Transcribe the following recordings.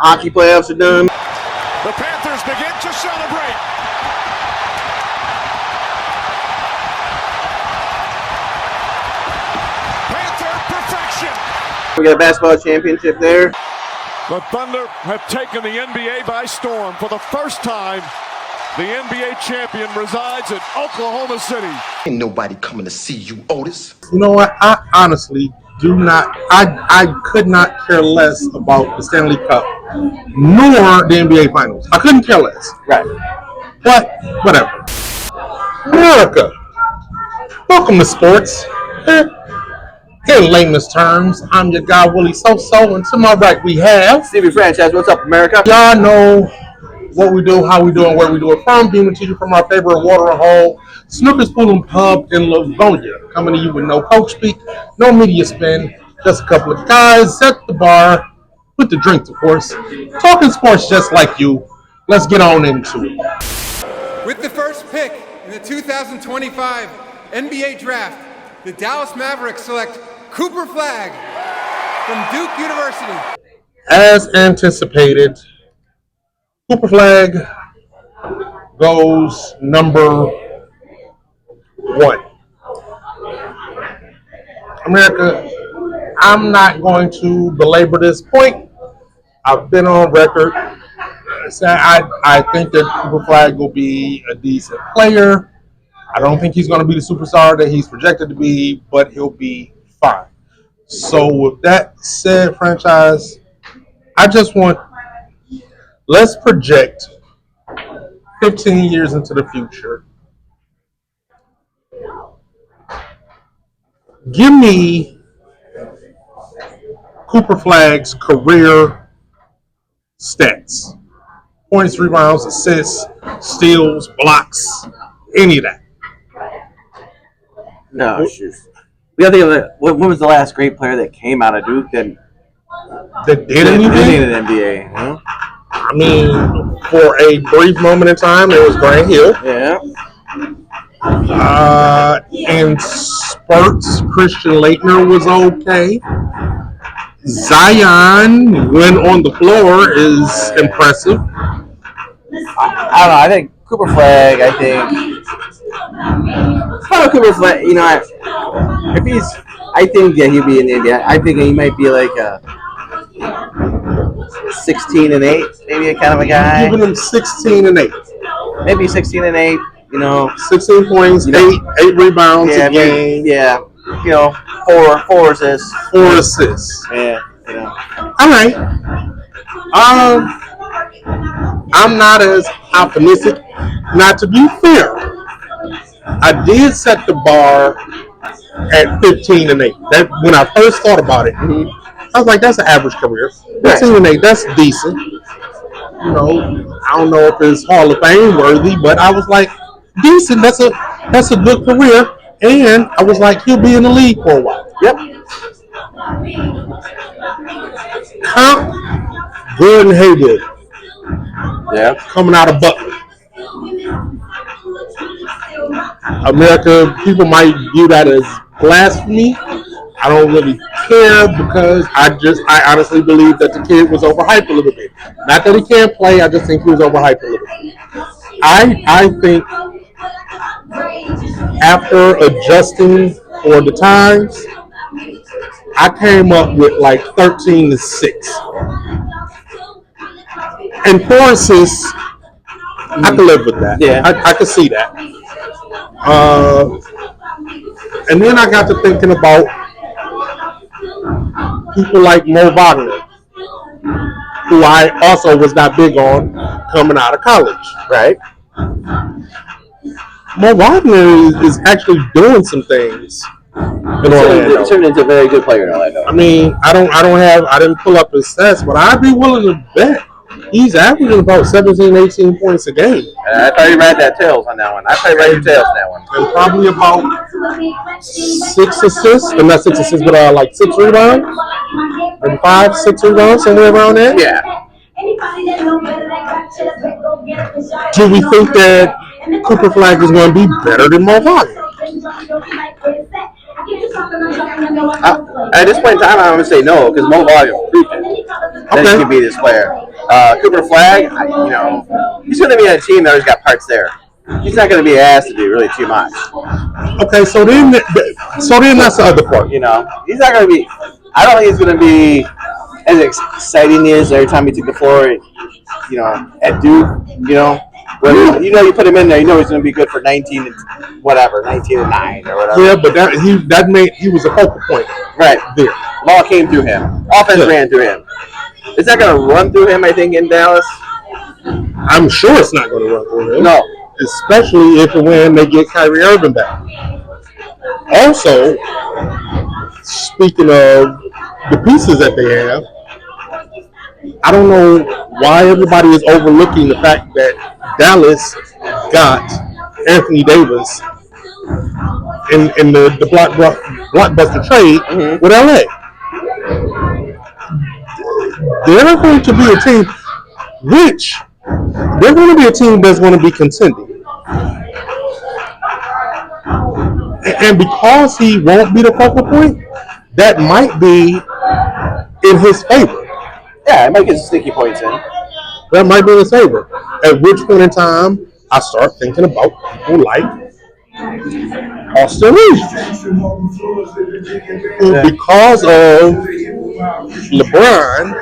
Hockey playoffs are done. The Panthers begin to celebrate. Panther perfection. We got a basketball championship there. The Thunder have taken the NBA by storm. For the first time, the NBA champion resides in Oklahoma City. Ain't nobody coming to see you, Otis. You know what? I honestly do not. I could not care less about the Stanley Cup nor the NBA Finals. I couldn't care less. Right. But whatever. America. Welcome to sports. In layman's terms, I'm your guy Willie SoSo, and to my right we have SoSo Franchise. What's up, America? Y'all know what we do, how we do, and where we do it from. Being to you from our favorite watering hole, Snooker's Pool and Pub in Livonia. Coming to you with no coach speak, no media spin, just a couple of guys at the bar with the drinks, of course, talking sports just like you. Let's get on into it. With the first pick in the 2025 NBA Draft, the Dallas Mavericks select Cooper Flagg from Duke University. As anticipated, Cooper Flagg goes number 1. America, I'm not going to belabor this point. I've been on record. I think that Cooper Flagg will be a decent player. I don't think he's going to be the superstar that he's projected to be, but he'll be fine. So with that said, franchise, I just want, let's project 15 years into the future. Give me Cooper Flagg's career stats. Points, rebounds, assists, steals, blocks, any of that. No, shoot. We got to think of it. When was the last great player that came out of Duke that did anything in the NBA? You know? I mean, for a brief moment in time, it was Grant Hill. Yeah. In spurts, Christian Laettner was okay. Zion, when on the floor, is impressive. I don't know. I think Cooper Flagg. I Cooper Flagg. You know, I think he'll be in the NBA. I think he might be like a 16-8, maybe a kind of a guy. Giving him 16-8. Maybe 16-8. You know, 16 points, eight rebounds a game. Yeah, you know, four assists. 4 assists. Yeah, you know. All right. I'm not as optimistic. Not to be fair, I did set the bar at 15-8. That when I first thought about it, I was like, that's an average career. 15-8, that's decent. You know, I don't know if it's Hall of Fame worthy, but I was like, decent. That's a good career, and I was like, he'll be in the league for a while. Yep. Gordon Hayward. Yeah. Coming out of Butler. America, people might view that as blasphemy. I don't really care because I honestly believe that the kid was overhyped a little bit. Not that he can't play, I just think he was overhyped a little bit. I think after adjusting for the times, I came up with like 13-6. And 4 assists, I can live with that. Yeah. I can see that. And then I got to thinking about people like Mo Wagner, who I also was not big on coming out of college. Right. Mo Wagner is actually doing some things in Orlando. Turned into a very good player in Orlando. I mean, I didn't pull up his stats, but I'd be willing to bet he's averaging about 17, 18 points a game. I thought you read that tails on that one. I thought you read your tails on that one. And probably about 6 assists, and not 6 assists, but like 6 rebounds, maybe 5, 6 rebounds, somewhere around there. Yeah. Do we think that Cooper Flagg is going to be better than Mo Wagner? At this point in time, I'm going to say no, because Mo Wagner proved it that he could be this player. Cooper Flagg, he's going to be on a team that always got parts there. He's not going to be asked to do really too much. Okay, so then that's the other part. He's not going to be. I don't think it's going to be as exciting as every time he took the floor. At Duke. Where, you put him in there, he's going to be good for 19 and 9 or whatever. Yeah, but he was a focal point. Right there. Ball came through him. Offense ran through him. It's not going to run through him, I think, in Dallas. I'm sure it's not going to run through him. No. Especially if and when they get Kyrie Irving back. Also, speaking of the pieces that they have, I don't know why everybody is overlooking the fact that Dallas got Anthony Davis in the blockbuster trade with LA. They're going to be a team they're going to be a team that's going to be contending. And because he won't be the focal point, that might be in his favor. Yeah, it might get some sticky points in. That might be in his favor. At which point in time, I start thinking about people like Austin Reeves. Because of LeBron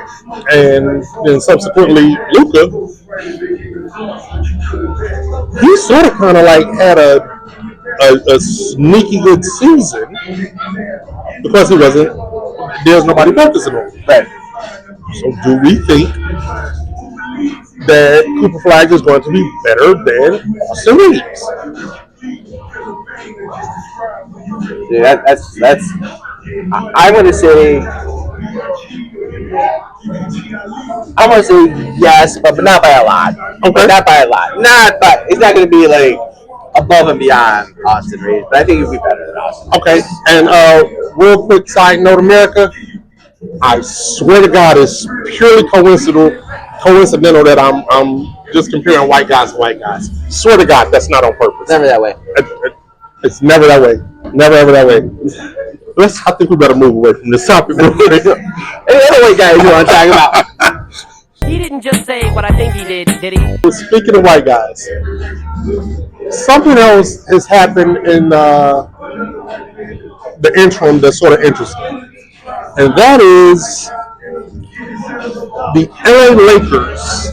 and then subsequently Luka, he sort of kind of like had a sneaky good season because there's nobody focusing on him. Right. So do we think that Cooper Flagg is going to be better than Austin Reeves? Yeah, that's. I want to say yes, but not by a lot. Okay. Not by a lot. It's not going to be like above and beyond Austin Reeves, but I think he'll be better than Austin. Okay, and real quick side note, America, I swear to God, it's purely coincidental that I'm just comparing white guys to white guys. Swear to God, that's not on purpose. Never that way. It's never that way. Never ever that way. I think we better move away from this topic. Any other white guys you want to talk about? He didn't just say what I think he did he? Speaking of white guys, something else has happened in the interim that's sort of interesting. And that is the LA Lakers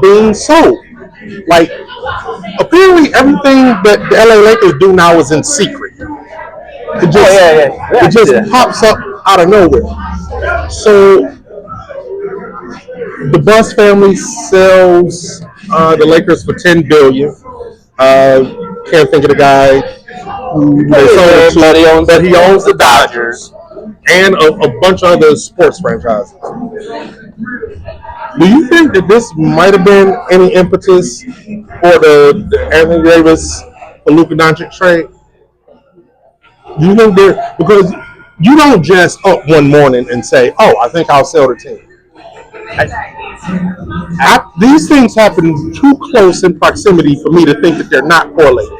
being sold. Like, apparently everything that the LA Lakers do now is in secret. It just pops up out of nowhere. So the Buss family sells the Lakers for $10 billion. Can't think of the guy who they sold it to, but he owns the Dodgers and a bunch of other sports franchises. Do you think that this might have been any impetus for the Anthony Davis for Luka Doncic trade? Do you think because you don't just up one morning and say, "Oh, I think I'll sell the team." These things happen too close in proximity for me to think that they're not correlated.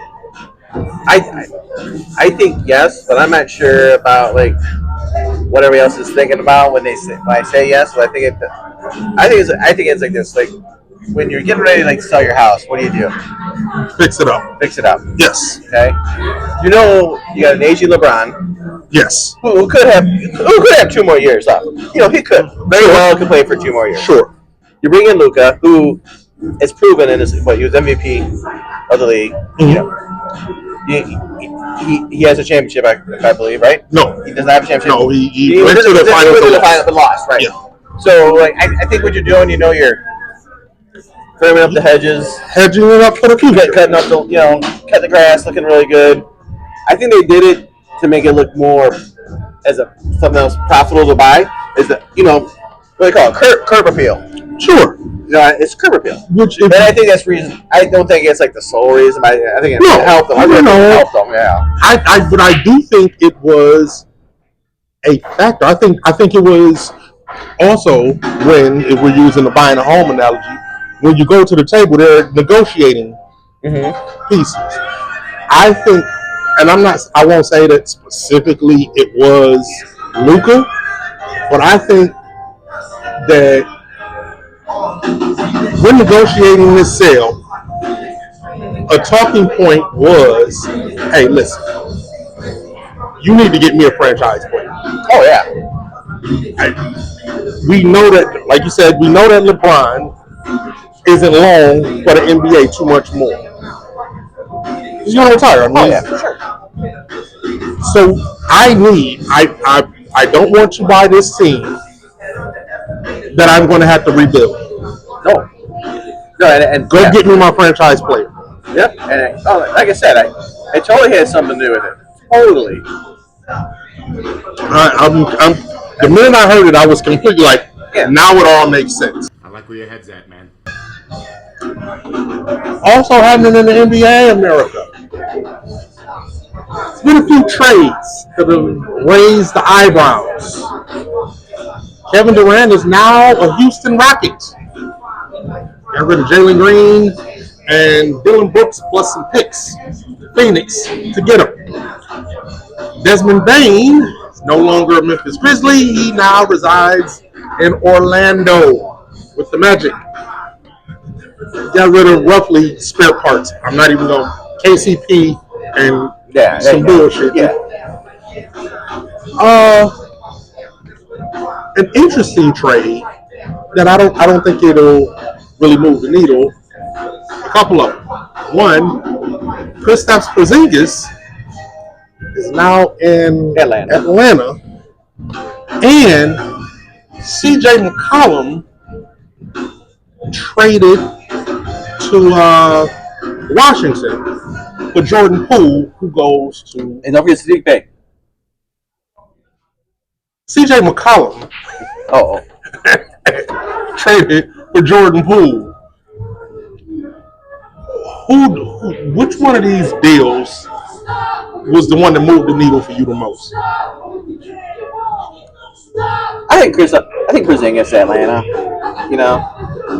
I think yes, but I'm not sure about like what everybody else is thinking about when I say yes. But I think it's like this. Like when you're getting ready to like sell your house, what do? Fix it up. Fix it up. Yes. Okay. You got an aging LeBron. Yes. Who could have 2 more years left. He could very well could play for 2 more years. Sure. You bring in Luka, who is proven in his he was MVP of the league. He has a championship, I believe, right? No, he doesn't have a championship. No, he went to the final, but lost, right? Yeah. So, like, I think what you're doing, you're firming up the hedges, hedging it up for the future, cutting up cut the grass, looking really good. I think they did it to make it look more as something else profitable to buy. Is what do they call it? Curb appeal. Sure. It's curb appeal. And I think that's reason. I don't think it's like the sole reason. I think it helped them. Helped them. Yeah. But I do think it was a factor. I think it was also if we're using the buying a home analogy, when you go to the table, they're negotiating pieces. I think, and I won't say that specifically it was Luka, but I think that when negotiating this sale, a talking point was, hey, listen, you need to get me a franchise player. Oh yeah. We know that, like you said, we know that LeBron isn't long for the NBA too much more. He's going to retire. I mean, Oh yeah, for sure. So I don't want to buy this team that I'm going to have to rebuild. No, and Go get me my franchise player. Yep, and like I said, it totally has something to do with it. Totally. The minute I heard it, I was completely like, Yeah. Now it all makes sense. I like where your head's at, man. Also happening in the NBA America. There's been a few trades that have raised the eyebrows. Kevin Durant is now a Houston Rocket. Got rid of Jalen Green and Dylan Brooks plus some picks. Phoenix to get him. Desmond Bain is no longer a Memphis Grizzly. He now resides in Orlando with the Magic. Got rid of roughly spare parts. I'm not even going KCP and some bullshit. Yeah. An interesting trade that I don't think it'll really move the needle. A couple of them. One, Kristaps Porzingis is now in Atlanta, and CJ McCollum traded to Washington for Jordan Poole, who goes to. And don't forget Sadiq Bey. CJ McCollum traded for Jordan Poole. Which one of these deals was the one that moved the needle for you the most? I think Porzingis to Atlanta. You know,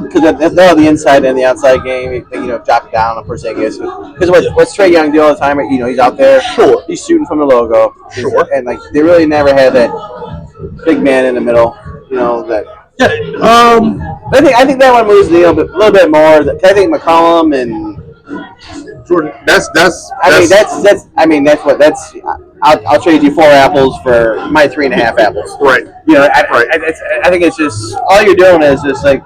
because they'll have the inside and the outside game. You know, drop it down on Porzingis. Because what's Trae Young do all the time? You know, he's out there. Sure. He's shooting from the logo. Sure. And like they really never had that big man in the middle. You know that. Yeah. I think that one moves the needle a little bit more. I think McCollum and Jordan. I'll trade you 4 apples for my 3.5 apples. Right. You know, I think it's just all you're doing is just like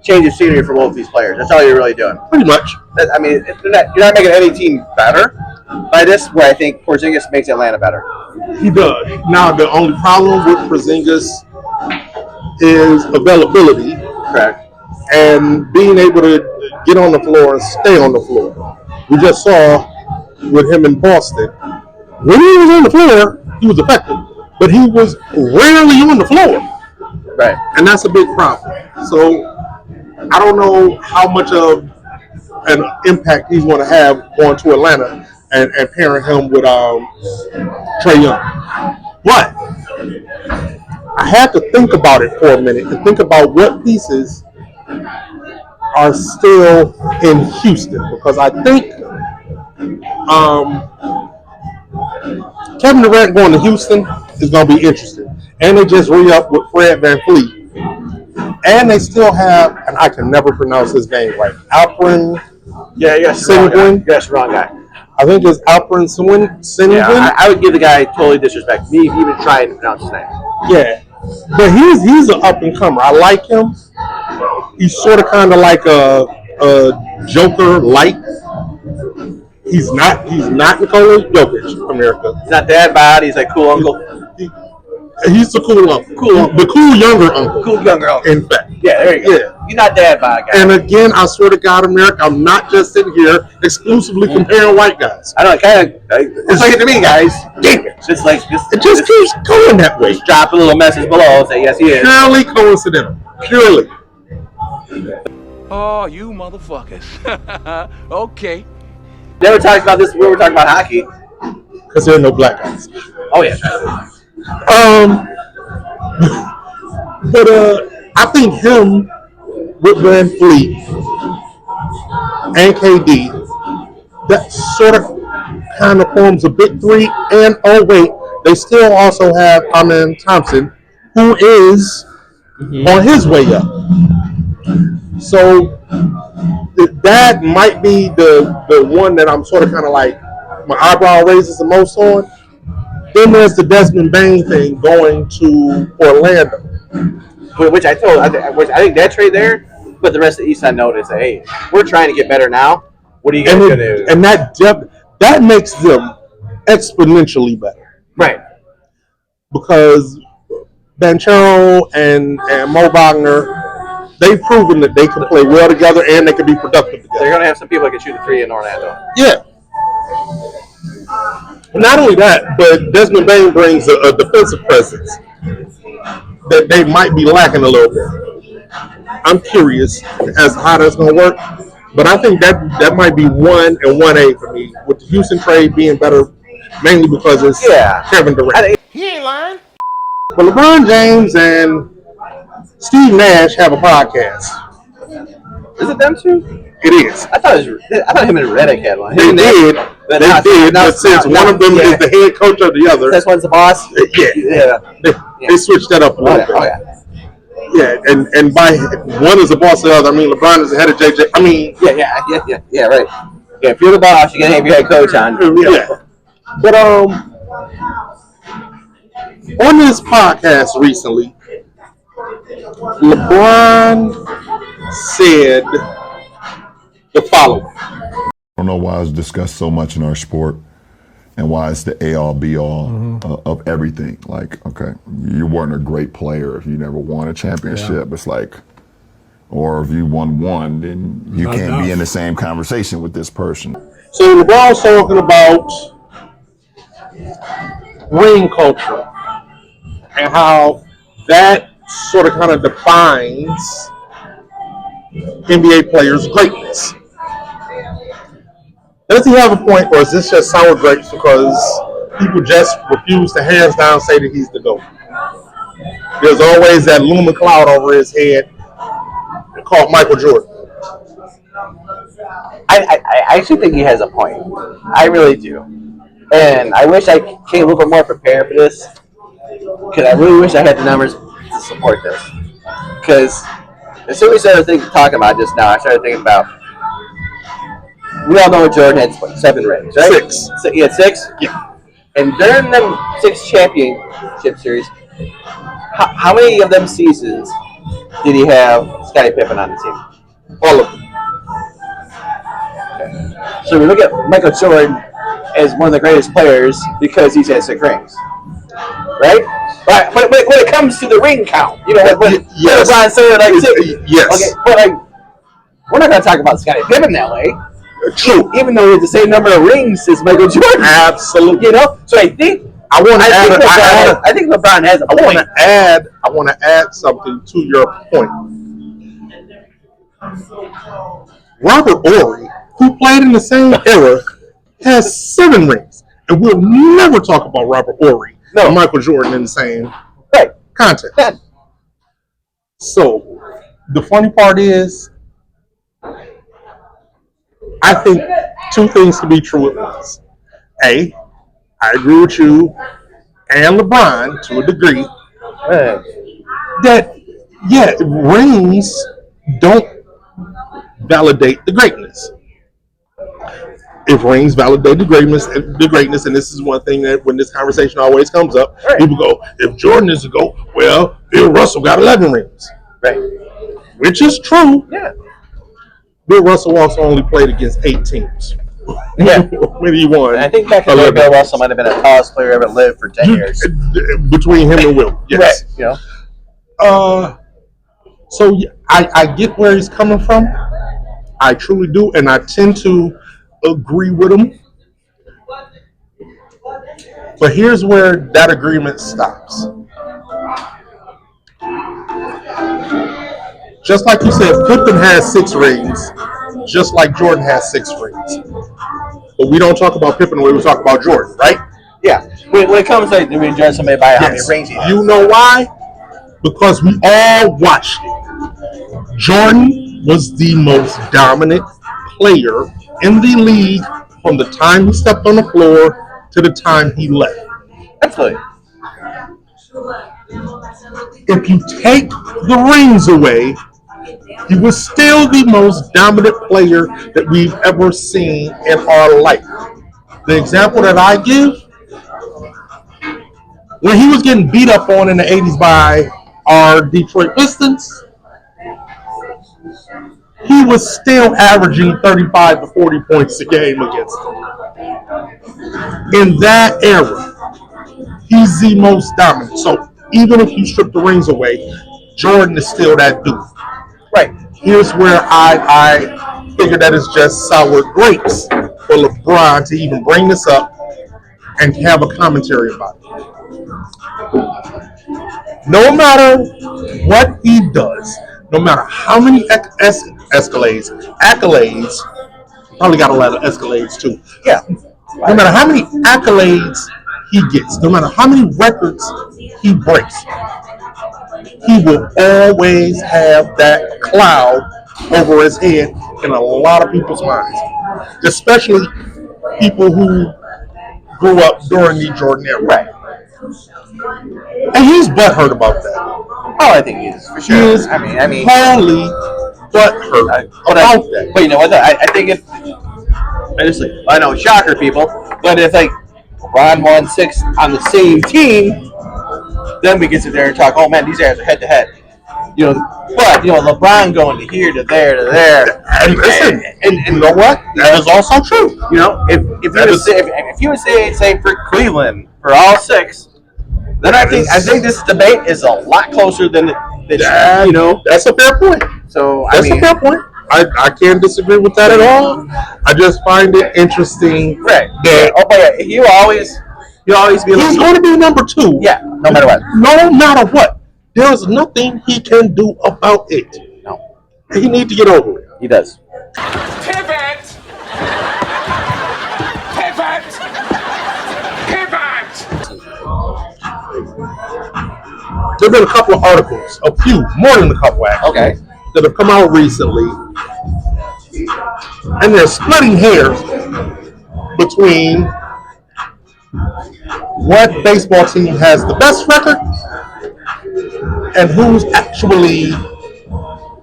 change of scenery for both these players. That's all you're really doing. Pretty much. You're not making any team better by this. Where I think Porzingis makes Atlanta better. He does. Now the only problem with Porzingis is availability. Correct. And being able to get on the floor and stay on the floor. We just saw with him in Boston. When he was on the floor, he was effective. But he was rarely on the floor. Right. And that's a big problem. So I don't know how much of an impact he's going to have going to Atlanta and pairing him with Trae Young. But I had to think about it for a minute and think about what pieces are still in Houston, because I think Kevin Durant going to Houston is going to be interesting. And they just re-up with Fred VanVleet. And they still have, and I can never pronounce his name right, Alperen Sengun. Yes, wrong guy. I think it's Alperen Sengun. Yeah, I would give the guy totally disrespect. Me even trying to pronounce his name. Yeah. But he's an up-and-comer. I like him. He's sort of kind of like a Joker light. He's not Nikola Jokic, America. He's not dad bod. He's like cool uncle. He's the cool uncle. The cool younger uncle. Cool younger uncle. In fact. Yeah, there you go. Yeah. You're not dad bod guy. And again, I swear to God, America, I'm not just sitting here exclusively comparing white guys. I know, it it's like it to me, guys. It just keeps going that way. Just drop a little message below and say, yes, he is. Purely coincidental. Purely. Oh, you motherfuckers. Okay. Never talked about this. We were talking about hockey. Because there are no black guys. Oh, yeah. But I think him with VanVleet and KD, that sort of kind of forms a big three. And oh wait, they still also have Amen Thompson, who is on his way up. So that might be the one that I'm sort of kind of like my eyebrow raises the most on. Then there's the Desmond Bain thing going to Orlando. Which I think that trade there put the rest of the East on notice. Hey, we're trying to get better now. What are you guys going to do? And that makes them exponentially better. Right. Because Banchero and Mo Wagner, they've proven that they can play well together and they can be productive together. They're going to have some people that can shoot a three in Orlando. Yeah. Not only that, but Desmond Bain brings a defensive presence that they might be lacking a little bit. I'm curious as to how that's going to work, but I think that might be 1 and 1A for me, with the Houston trade being better, mainly because it's Kevin Durant. He ain't lying. But LeBron James and Steve Nash have a podcast. Is it them two? It is. I thought him and Reddick had one. They did. But since one of them is the head coach of the other. This one's the boss? They switched that up a little bit. Oh, yeah. Yeah, and by one is the boss of the other, I mean LeBron is the head of JJ. I mean, yeah, right. Yeah, if you're the boss, you gotta have your head coach on. Yeah. But on this podcast recently, LeBron said the following. I don't know why it's discussed so much in our sport and why it's the A-all, B-all of everything. Like, okay, you weren't a great player if you never won a championship. Yeah. It's like, or if you won one, then you can't be in the same conversation with this person. So LeBron's talking about ring culture and how that sort of kind of defines NBA players' greatness. Does he have a point, or is this just sour grapes because people just refuse to hands down say that he's the GOAT? There's always that looming cloud over his head called Michael Jordan. I actually think he has a point. I really do. And I wish I came a little bit more prepared for this, because I really wish I had the numbers to support this. Because as soon as I started talking about it just now, I started thinking about, we all know Jordan had 7 rings, right? 6. So he had 6? Yeah. And during them 6 championship series, how many of them seasons did he have Scottie Pippen on the team? All of them. Okay. So we look at Michael Jordan as one of the greatest players because he's had 6 rings, right? Right. But when it comes to the ring count, you know, when LeBron said like 6, yes. Okay, but like, we're not going to talk about Scottie Pippen that way. True. Even though he has the same number of rings as Michael Jordan. Absolutely. You know? So I think I think LeBron has a point. I want to add something to your point. Robert Horry, who played in the same era, has 7 rings. And we'll never talk about Robert Horry and Michael Jordan in the same context. Yeah. So the funny part is, I think 2 things can be true at once. A, I agree with you and LeBron to a degree that, rings don't validate the greatness. If rings validate the greatness, and this is one thing that when this conversation always comes up, people go, if Jordan is a GOAT, well, Bill Russell got 11 rings. Right. Which is true. Yeah. Bill Russell also only played against 8 teams. Yeah. When he won. I think back in the day, Bill Russell might have been the tallest player ever lived for 10 years. Between him and Will. Yes. Right. You know? So I get where he's coming from. I truly do. And I tend to agree with him. But here's where that agreement stops. Just like you said, Pippen has 6 rings, just like Jordan has 6 rings. But we don't talk about Pippen when we talk about Jordan, right? Yeah. When it comes to we judge somebody by how many rings he has. You know why? Because we all watched it. Jordan was the most dominant player in the league from the time he stepped on the floor to the time he left. Absolutely. If you take the rings away, He was still the most dominant player that we've ever seen in our life. The example that I give, when he was getting beat up on in the 80s by our Detroit Pistons, he was still averaging 35 to 40 points a game against them. In that era, he's the most dominant. So even if you strip the rings away, Jordan is still that dude. Right. Here's where I figure that it's just sour grapes for LeBron to even bring this up and have a commentary about it. No matter what he does, no matter how many accolades, probably got a lot of escalades too. Yeah. No matter how many accolades he gets, no matter how many records he breaks, he will always have that cloud over his head in a lot of people's minds, especially people who grew up during the Jordan era. Right. And he's butthurt about that. Oh, I think he is, for sure. He is I mean, wholly butthurt about that. But you know what? I think if, honestly, I know, shocker people, but if like Ron won 6 on the same team, then we can sit there and talk, oh man, these guys are head to head. You know, but you know, LeBron going to here to there to there. And listen, and you know what? That is also true. You know, if you would say for Cleveland for all 6, then I think this debate is a lot closer than you know. That's a fair point. So that's a fair point. I can't disagree with that at all. I just find it interesting that he'll always be. He's going to be number 2. Yeah, no matter what. No matter what. There's nothing he can do about it. No. He needs to get over it. He does. Pivot! There have been a couple of articles, a few, more than a couple actually, that have come out recently, and they're splitting hairs between what baseball team has the best record and who's actually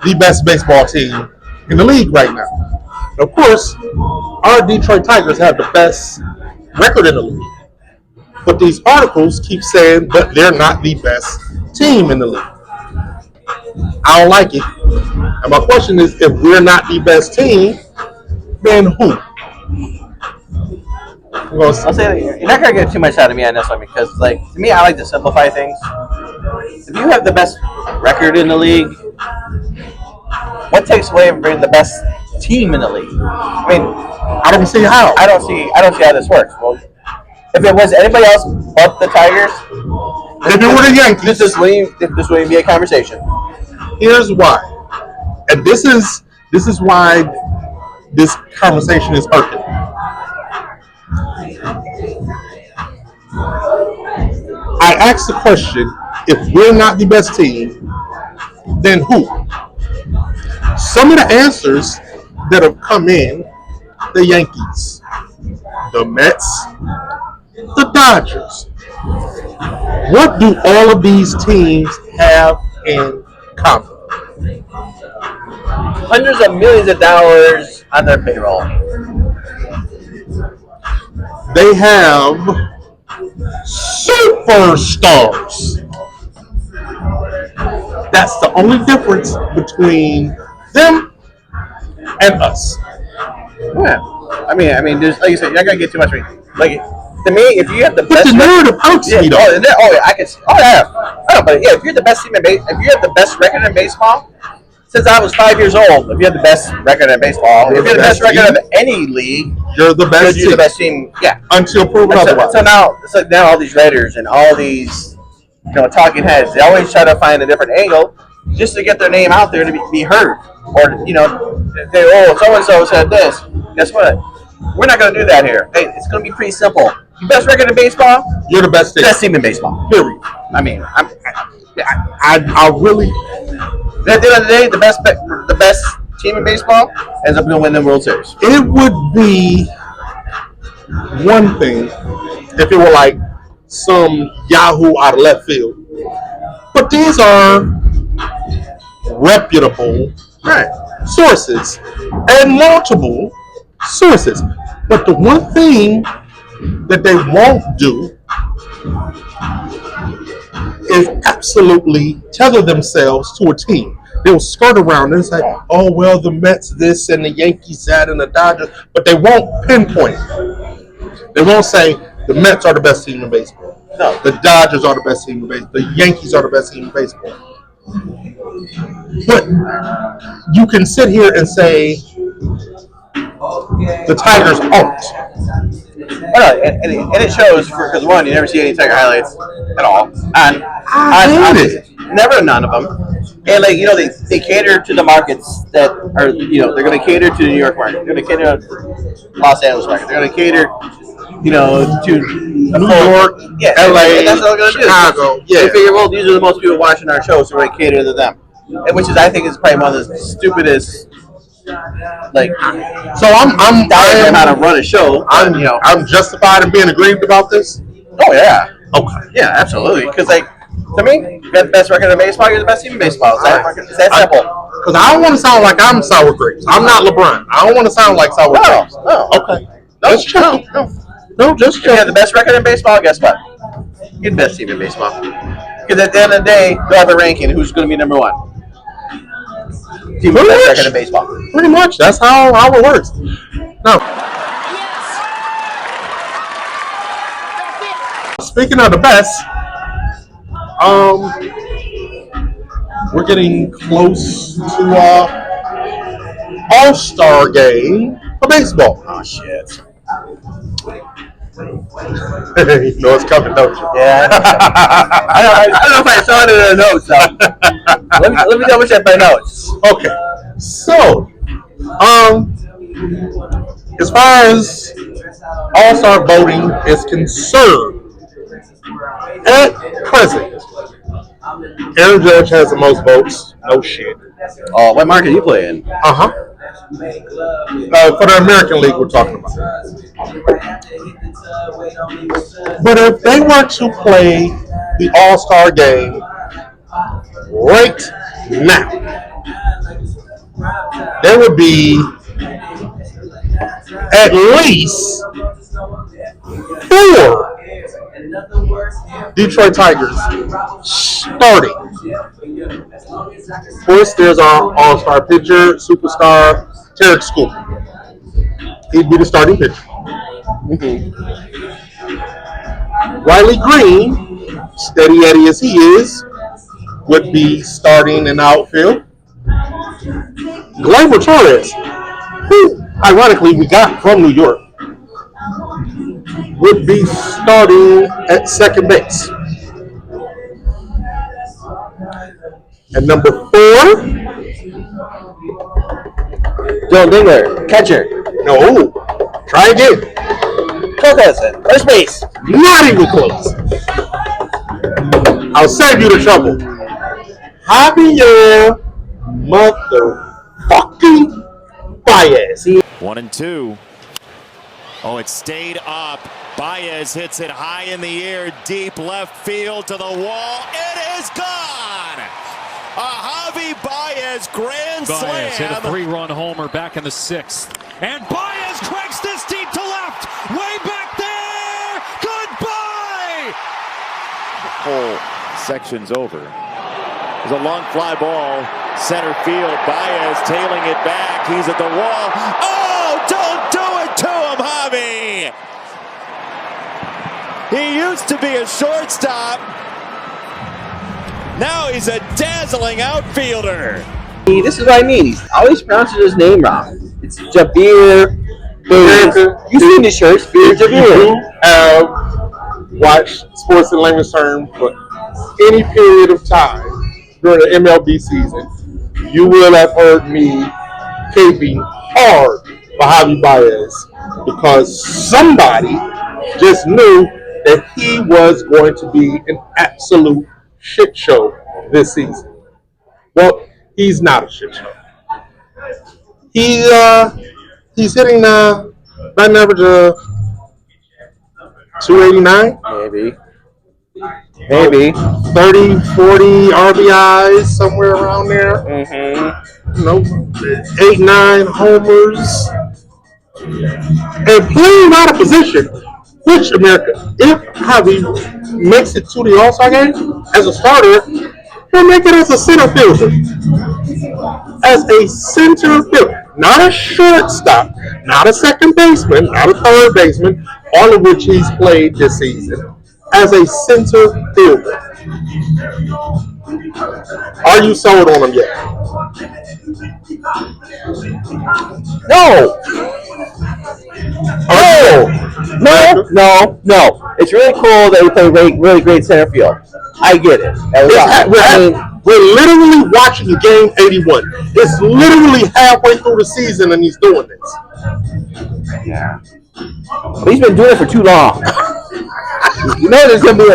the best baseball team in the league right now. Of course, our Detroit Tigers have the best record in the league. But these articles keep saying that they're not the best team in the league. I don't like it. And my question is, if we're not the best team, then who? I'll say you're not gonna get too much out of me on this one because, like, to me, I like to simplify things. If you have the best record in the league, what takes away from being the best team in the league? I mean, I don't see how. I don't see how this works. Well, if it was anybody else but the Tigers, if it were the Yankees, this wouldn't be a conversation. Here's why, and this is why this conversation is hurting. I asked the question: if we're not the best team, then who? Some of the answers that have come in: the Yankees, the Mets, the Dodgers. What do all of these teams have in common? Hundreds of millions of dollars on their payroll. They have superstars. That's the only difference between them and us. Yeah. I mean, there's, like you said, you're not gonna get too much. Like, to me, if you have the But best, the narrative hurts me though. But if you're the best team in baseball, if you have the best record in baseball, since I was 5 years old, if you have the best record in baseball, if you're the best record of any league, you're the best. You're the best team. Yeah. Until proven otherwise. So now, it's like now all these writers and all these, talking heads, they always try to find a different angle just to get their name out there to be heard, or so and so said this. Guess what? We're not going to do that here. Hey, it's going to be pretty simple. Best record in baseball. You're the best team. Best team in baseball. Period. I mean, I really. At the end of the day, the best team in baseball ends up going to win the World Series. It would be one thing if it were like some Yahoo out of left field, but these are reputable Right. sources and multiple sources. But the one thing that they won't do is absolutely tether themselves to a team. They'll skirt around and say, oh, well, the Mets this and the Yankees that and the Dodgers, but they won't pinpoint. They won't say the Mets are the best team in baseball. No. The Dodgers are the best team in baseball. The Yankees are the best team in baseball. But you can sit here and say the Tigers aren't. And it shows because one, you never see any Tiger highlights at all. And I hate it. Never none of them. And like they cater to the markets that are they're going to cater to the New York market. They're going to cater to Los Angeles market. They're going to cater to New York, LA, and that's what they're going to do. Chicago. Yeah. They figure, well, these are the most people watching our show, so we're going to cater to them. And which is, I think, is probably one of the stupidest. Like, so I'm dying how to run a show. I'm justified in being aggrieved about this. Oh yeah. Okay. Yeah, absolutely. Because to me, you got the best record in baseball. You're the best team in baseball. It's that simple. Because I don't want to sound like I'm sour grapes. I'm not LeBron. I don't want to sound like sour grapes. No. Okay. Just checking. No, just checking. You have the best record in baseball. Guess what? You're the best team in baseball. Because at the end of the day, they'll have a ranking. Who's going to be number one? Team with the best record in baseball. Pretty much. That's how it works. Now, speaking of the best, we're getting close to All-Star game for baseball. Oh shit! You know it's coming, don't you? Yeah. I don't know if I saw it in the notes. So let me double check my notes. Okay. So, as far as All-Star voting is concerned, at present, Aaron Judge has the most votes. No shit. Oh, what market you play in? For the American League, we're talking about. But if they were to play the All-Star game right now, there would be at least 4 Detroit Tigers starting. Of course, there's our all-star pitcher, superstar, Tarek School. He'd be the starting pitcher. Riley Green, steady Eddie as he is, would be starting in the outfield. Gleyber Torres, who ironically we got from New York, would be starting at second base. And number 4, Joe Dingler, catcher. no, try again. Close, first base. Not even close. I'll save you the trouble. Javier motherfucking Baez. 1-2. Oh, it stayed up. Baez hits it high in the air, deep left field to the wall. It is gone. A Javi Baez grand slam. Baez hit a 3-run homer back in the 6th. And Baez cranks this deep to left. Way back there. Goodbye. The whole section's over. There's a long fly ball. Center field. Baez tailing it back. He's at the wall. Oh, don't do it to him, Javi. He used to be a shortstop. Now he's a dazzling outfielder. This is what I mean. He always pronounces his name wrong. It's Javier Baez. You've seen the shirts. If you have watched sports in layman's terms for any period of time during the MLB season, you will have heard me caping hard for Javi Baez because somebody just knew that he was going to be an absolute shit show this season. Well, he's not a shit show. He's hitting batting average of 289. Maybe. Maybe 30, 40 RBIs, somewhere around there. Mm-hmm. 8, 9 homers. And playing out of position, which America, if Javi makes it to the All-Star game as a starter, he'll make it as a center fielder. As a center fielder, not a shortstop, not a second baseman, not a third baseman, all of which he's played this season. As a center fielder. Are you sold on him yet? No. No. It's really cool that we play really great center field. I get it. We're literally watching game 81. It's literally halfway through the season and he's doing this. Yeah. But he's been doing it for too long. You know there's going to be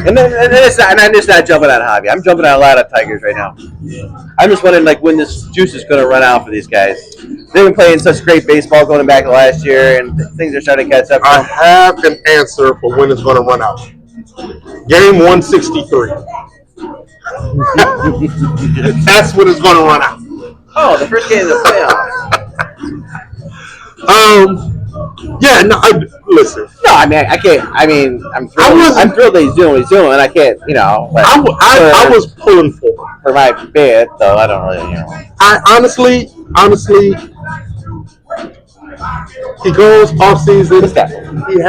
and I'm just not jumping on Javi. I'm jumping on a lot of Tigers right now. I'm just wondering when this juice is going to run out for these guys. They've been playing such great baseball going back to last year, and things are starting to catch up. I have an answer for when it's going to run out. Game 163. That's when it's going to run out. Oh, the first game of the playoffs. Yeah, no, listen. No, I mean, I can't. I mean, I'm thrilled that he's doing what he's doing, and I can't, I was pulling for my bid, though I don't really, I honestly, he goes off season. He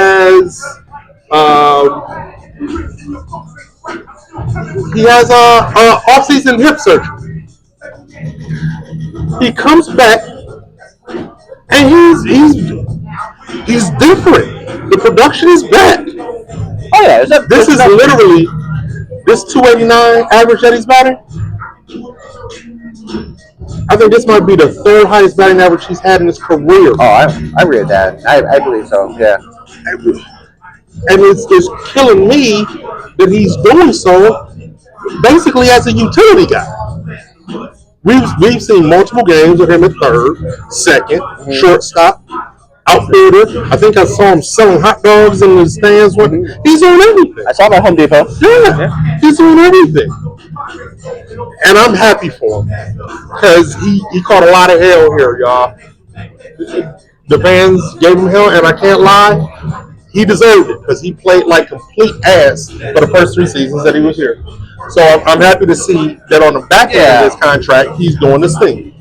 has, off season hip surgery. He comes back, and he's different. The production is back. Oh yeah, this is literally this 289 average that he's batting. I think this might be the third highest batting average he's had in his career. Oh, I read that. I believe so. Yeah. And it's killing me that he's doing so basically as a utility guy. We've seen multiple games of him at third, second, shortstop, outfielder. I think I saw him selling hot dogs in the stands. He's doing everything. I saw him at Home Depot. Yeah, he's doing everything. And I'm happy for him because he caught a lot of hell here, y'all. The fans gave him hell, and I can't lie, he deserved it because he played like complete ass for the first 3 seasons that he was here. So I'm happy to see that on the back end of his contract, he's doing this thing.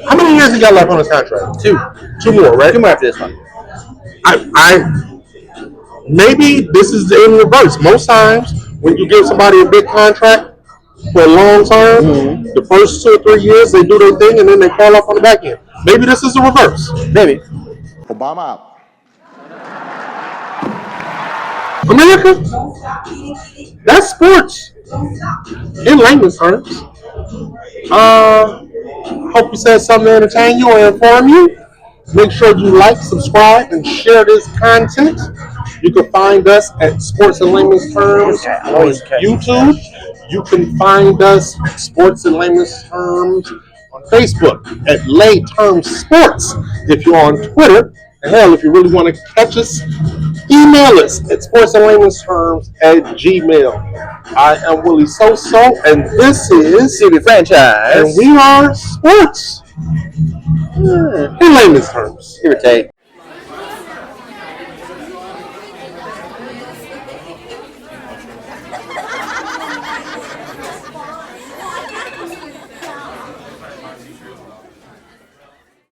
How many years he got left on his contract? 2 more, right? 2 more after this one. I maybe this is in reverse. Most times when you give somebody a big contract for a long term, the first 2 or 3 years they do their thing and then they fall off on the back end. Maybe this is the reverse. Maybe. Obama out. America, that's sports in layman's terms. Hope you said something to entertain you or inform you. Make sure you like, subscribe, and share this content. You can find us at Sports in Layman's Terms on YouTube. You can find us at Sports in Layman's Terms on Facebook at Lay Terms Sports. If you're on Twitter, and hell, if you really want to catch us, email us at sportsinlaymansterms@gmail.com. I am Willie SoSo, and this is SoSo and Franchise, and we are sports in layman's terms. Give or take.